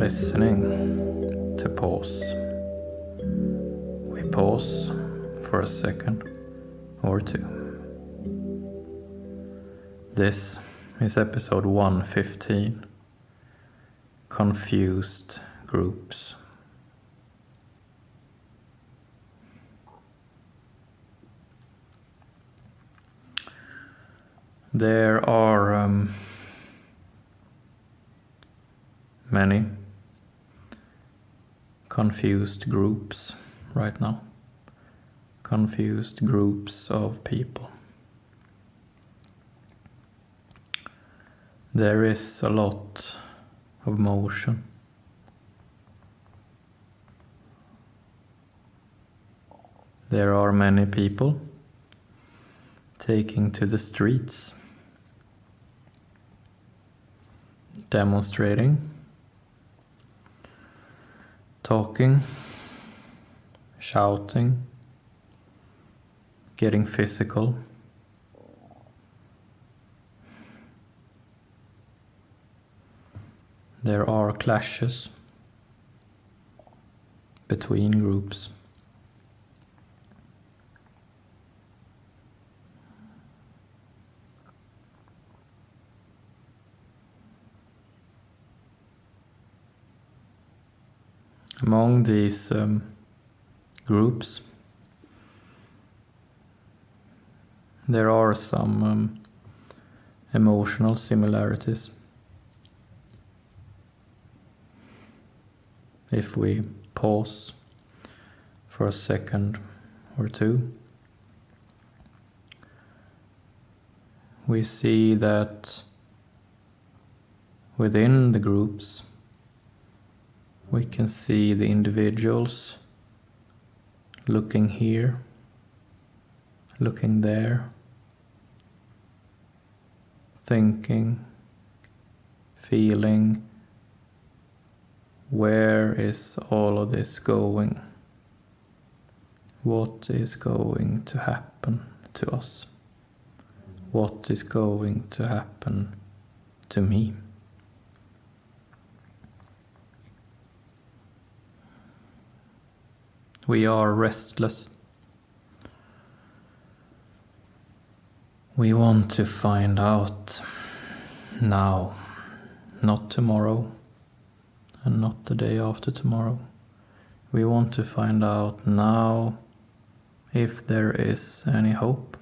listening to pause. We pause for a second or two. This is episode 115, Confused Groups. There are many confused groups right now. Confused groups of people. There is a lot of motion. There are many people taking to the streets, demonstrating, talking, shouting, getting physical. There are clashes between groups. Among these groups, there are some emotional similarities. If we pause for a second or two, we see that within the groups we can see the individuals looking here, looking there, thinking, feeling, where is all of this going? What is going to happen to us? What is going to happen to me? We are restless. We want to find out now, not tomorrow, and not the day after tomorrow. We want to find out now if there is any hope.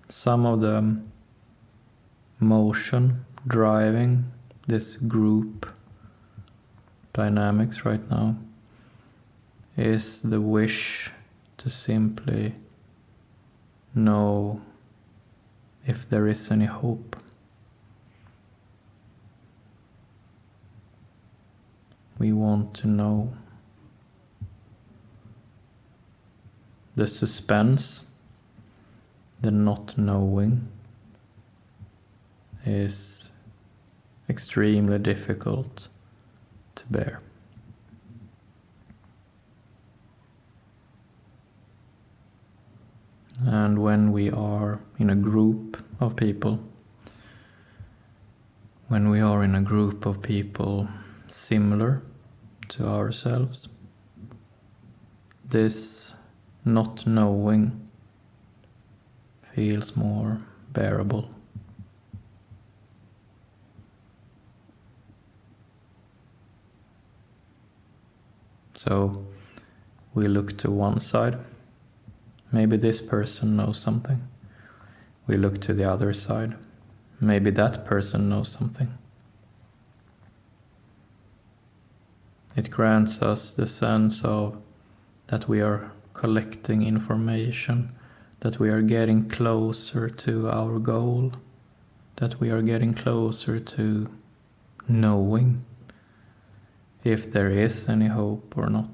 Some of the motion driving this group dynamics right now is the wish to simply know if there is any hope. We want to know. The suspense, the not knowing, is extremely difficult to bear. And when we are in a group of people, similar to ourselves, this not knowing feels more bearable. So we look to one side. Maybe this person knows something. We look to the other side. Maybe that person knows something. It grants us the sense of that we are collecting information, that we are getting closer to our goal, that we are getting closer to knowing if there is any hope or not.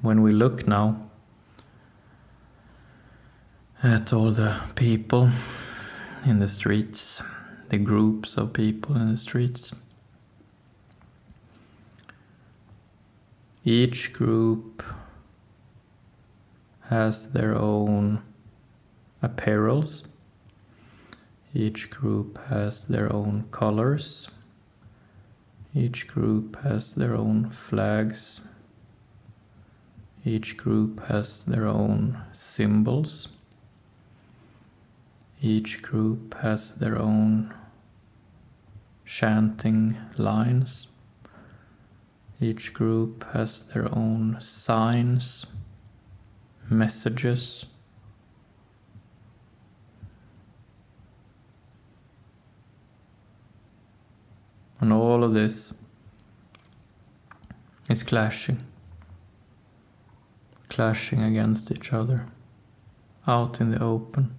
When we look now at all the people in the streets the groups of people in the streets. Each group has their own apparels. Each group has their own colors. Each group has their own flags. Each group has their own symbols. Each group has their own chanting lines. Each group has their own signs, messages. And all of this is clashing against each other, out in the open.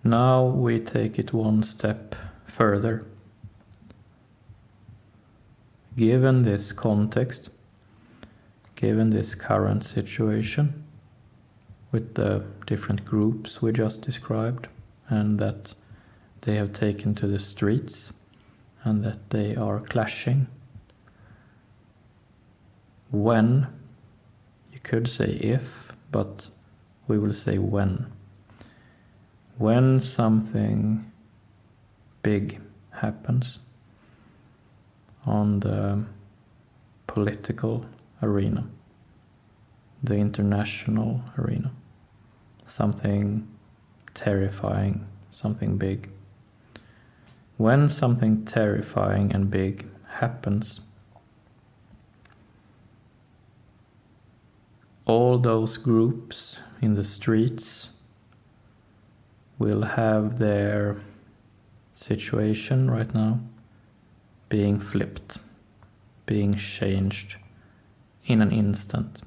Now we take it one step further. Given this context, given this current situation, with the different groups we just described, and that they have taken to the streets, and that they are clashing. When, you could say if, but we will say when. When something big happens on the political arena, the international arena, something terrifying, something big. When something terrifying and big happens, all those groups in the streets will have their situation right now being flipped, being changed in an instant.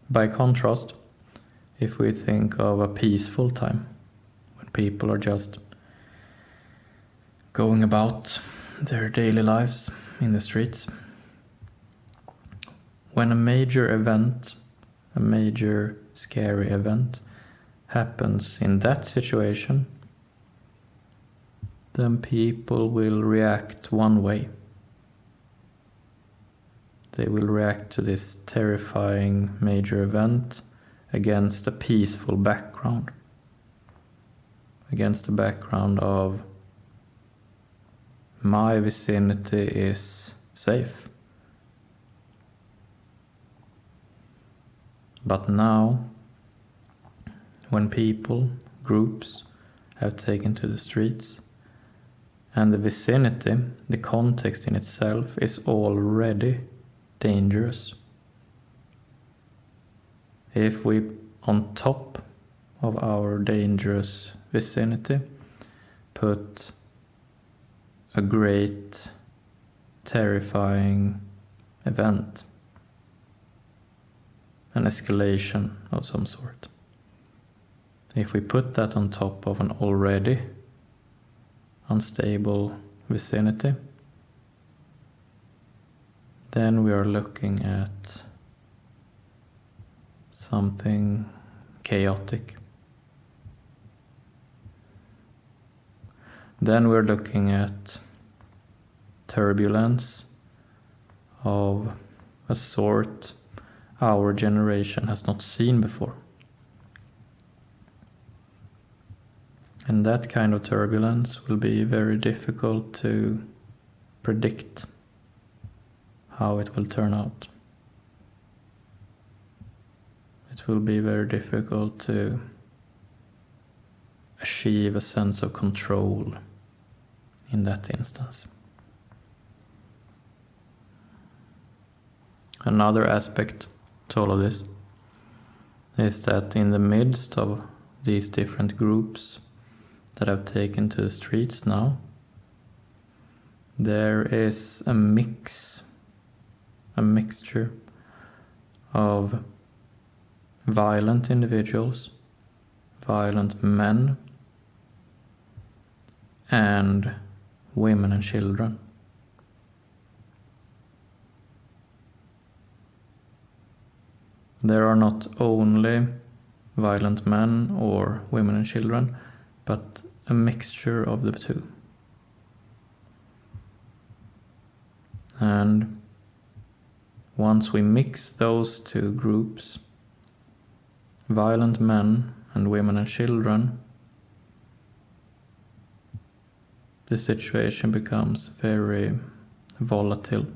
By contrast, if we think of a peaceful time, when people are just going about their daily lives in the streets, when a major event, a major scary event happens in that situation, then people will react one way. They will react to this terrifying major event against a peaceful background, against a background of my vicinity is safe. But now, when people, groups, have taken to the streets, and the vicinity, the context in itself, is already dangerous. If we, on top of our dangerous vicinity, put a great, terrifying event, an escalation of some sort. If we put that on top of an already unstable vicinity, then we are looking at something chaotic. Then we're looking at turbulence of a sort our generation has not seen before. And that kind of turbulence will be very difficult to predict how it will turn out. It will be very difficult to achieve a sense of control in that instance. Another aspect to all of this is that in the midst of these different groups that have taken to the streets now, there is a mixture of violent individuals, violent men and women and children. There are not only violent men or women and children, but a mixture of the two. And once we mix those two groups, violent men and women and children, the situation becomes very volatile.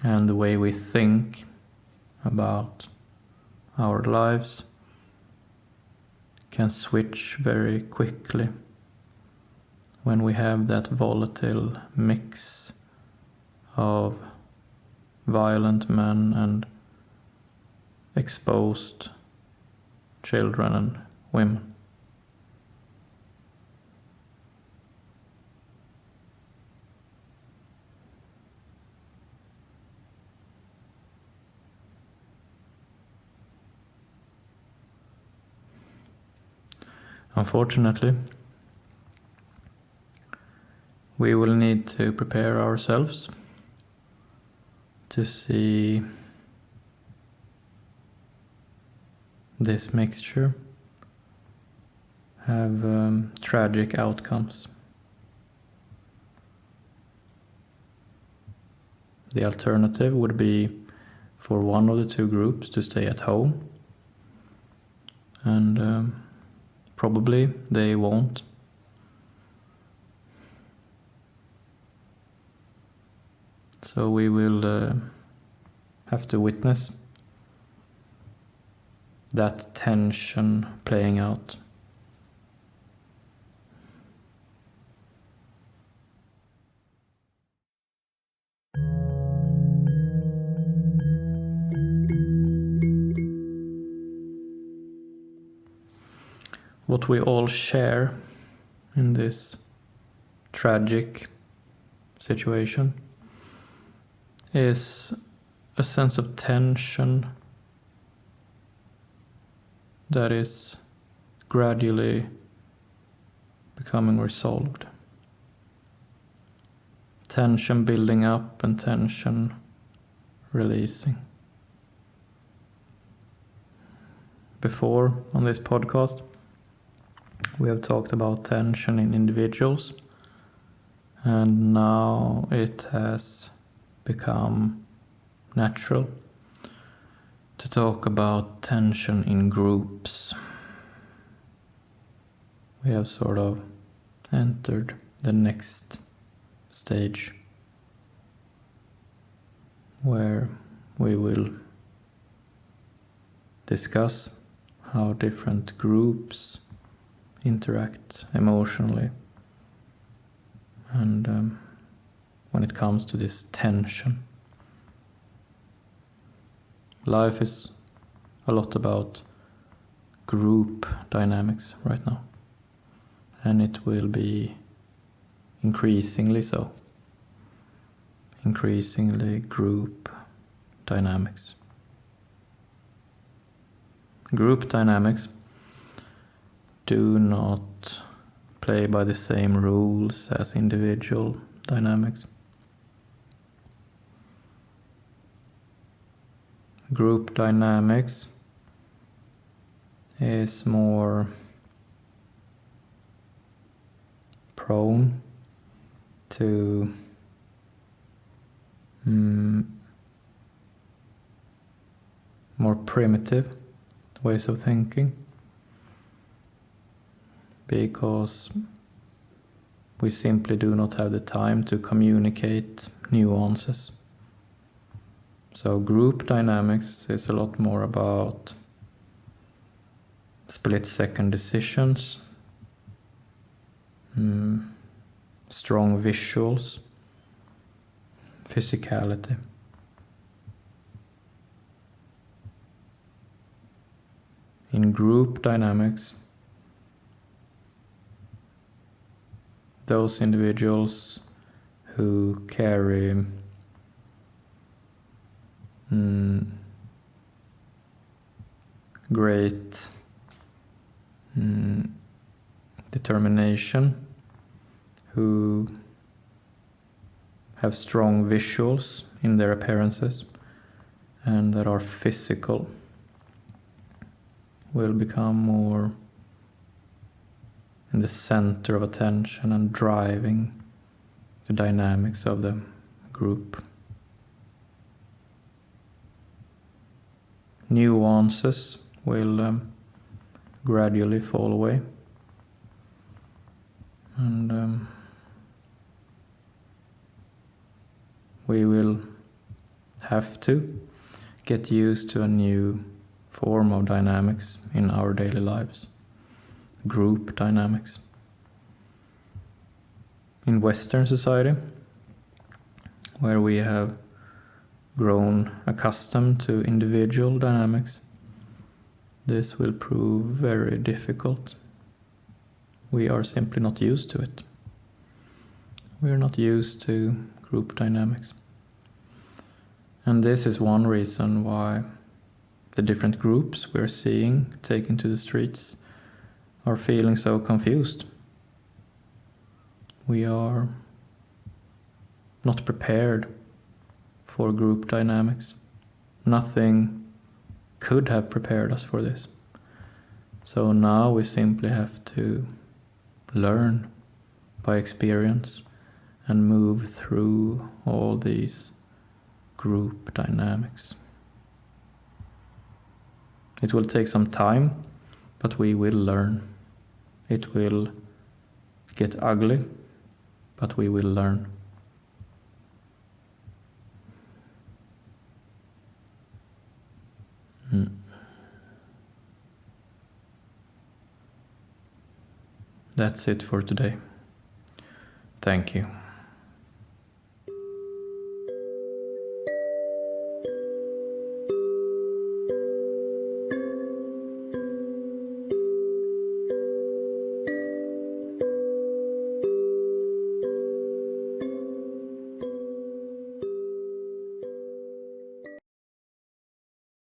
And the way we think about our lives can switch very quickly when we have that volatile mix of violent men and exposed children and women. Unfortunately, we will need to prepare ourselves to see this mixture have tragic outcomes. The alternative would be for one of the two groups to stay at home, and probably they won't. So we will have to witness that tension playing out. What we all share in this tragic situation is a sense of tension that is gradually becoming resolved. Tension building up and tension releasing. Before on this podcast, we have talked about tension in individuals, and now it has become natural to talk about tension in groups. We have sort of entered the next stage where we will discuss how different groups interact emotionally, and when it comes to this tension. Life is a lot about group dynamics right now, and it will be increasingly so. Increasingly group dynamics. Group dynamics do not play by the same rules as individual dynamics. Group dynamics is more prone to more primitive ways of thinking, because we simply do not have the time to communicate nuances. So group dynamics is a lot more about split-second decisions, strong visuals, physicality. In group dynamics, those individuals who carry great determination, who have strong visuals in their appearances and that are physical, will become more in the center of attention and driving the dynamics of the group. Nuances will gradually fall away, and we will have to get used to a new form of dynamics in our daily lives, group dynamics. In Western society, where we have grown accustomed to individual dynamics, this will prove very difficult. We are simply not used to it. We are not used to group dynamics. And this is one reason why the different groups we're seeing taken to the streets are feeling so confused. We are not prepared for group dynamics. Nothing could have prepared us for this. So now we simply have to learn by experience and move through all these group dynamics. It will take some time, but we will learn. It will get ugly, but we will learn. That's it for today. Thank you.